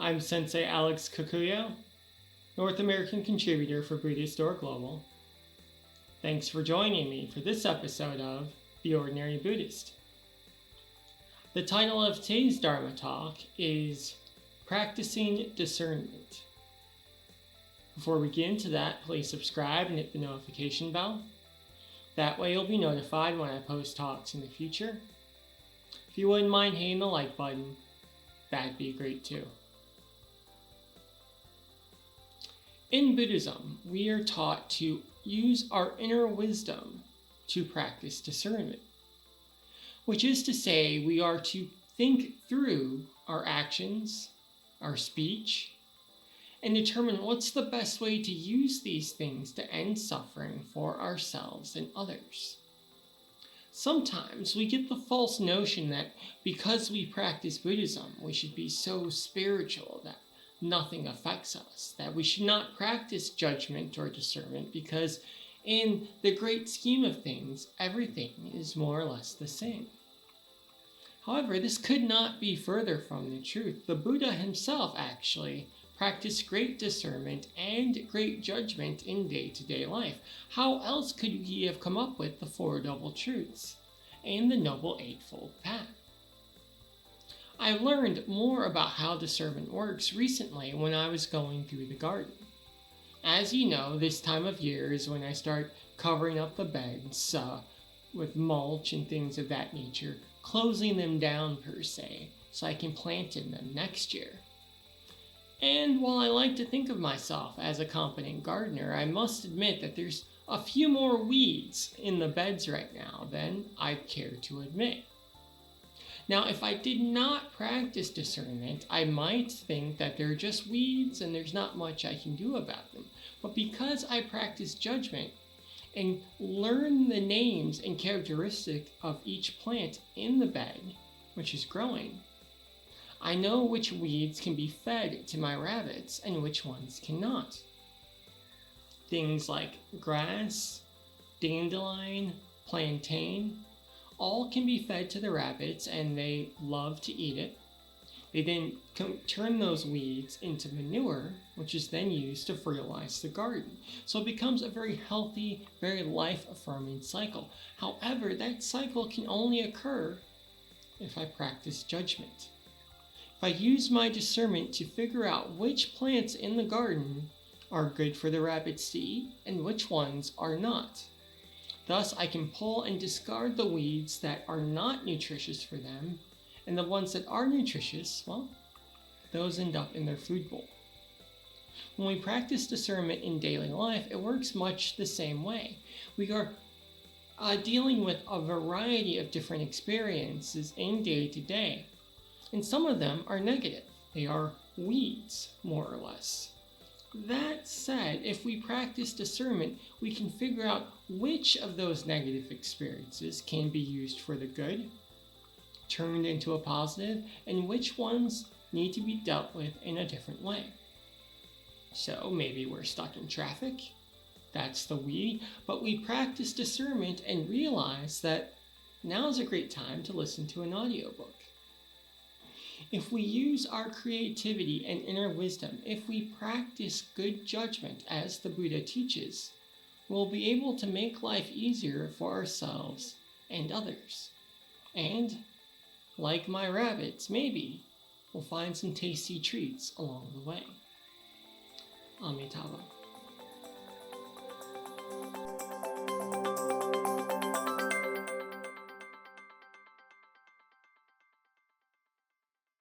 I'm Sensei Alex Kakuyo, North American contributor for Buddhist Global. Thanks for joining me for this episode of The Ordinary Buddhist. The title of today's Dharma talk is Practicing Discernment. Before we get into that, please subscribe and hit the notification bell. That way you'll be notified when I post talks in the future. If you wouldn't mind hitting the like button, that'd be great too. In Buddhism, we are taught to use our inner wisdom to practice discernment, which is to say we are to think through our actions, our speech, and determine what's the best way to use these things to end suffering for ourselves and others. Sometimes we get the false notion that because we practice Buddhism, we should be so spiritual that nothing affects us, that we should not practice judgment or discernment because in the great scheme of things, everything is more or less the same. However, this could not be further from the truth. The Buddha himself actually practiced great discernment and great judgment in day-to-day life. How else could he have come up with the Four Noble Truths and the Noble Eightfold Path? I learned more about how discernment works recently when I was going through the garden. As you know, this time of year is when I start covering up the beds with mulch and things of that nature, closing them down per se, so I can plant in them next year. And while I like to think of myself as a competent gardener, I must admit that there's a few more weeds in the beds right now than I'd care to admit. Now, if I did not practice discernment, I might think that they're just weeds and there's not much I can do about them. But because I practice judgment and learn the names and characteristics of each plant in the bed, which is growing, I know which weeds can be fed to my rabbits and which ones cannot. Things like grass, dandelion, plantain, all can be fed to the rabbits and they love to eat it. They then turn those weeds into manure, which is then used to fertilize the garden. So it becomes a very healthy, very life-affirming cycle. However, that cycle can only occur if I practice judgment. If I use my discernment to figure out which plants in the garden are good for the rabbits to eat and which ones are not. Thus, I can pull and discard the weeds that are not nutritious for them, and the ones that are nutritious, well, those end up in their food bowl. When we practice discernment in daily life, it works much the same way. We are dealing with a variety of different experiences in day-to-day, and some of them are negative. They are weeds, more or less. That said, if we practice discernment, we can figure out which of those negative experiences can be used for the good, turned into a positive, and which ones need to be dealt with in a different way. So maybe we're stuck in traffic, that's the we, but we practice discernment and realize that now is a great time to listen to an audiobook. If we use our creativity and inner wisdom, if we practice good judgment as the Buddha teaches, we'll be able to make life easier for ourselves and others. And, like my rabbits, maybe we'll find some tasty treats along the way. Amitabha.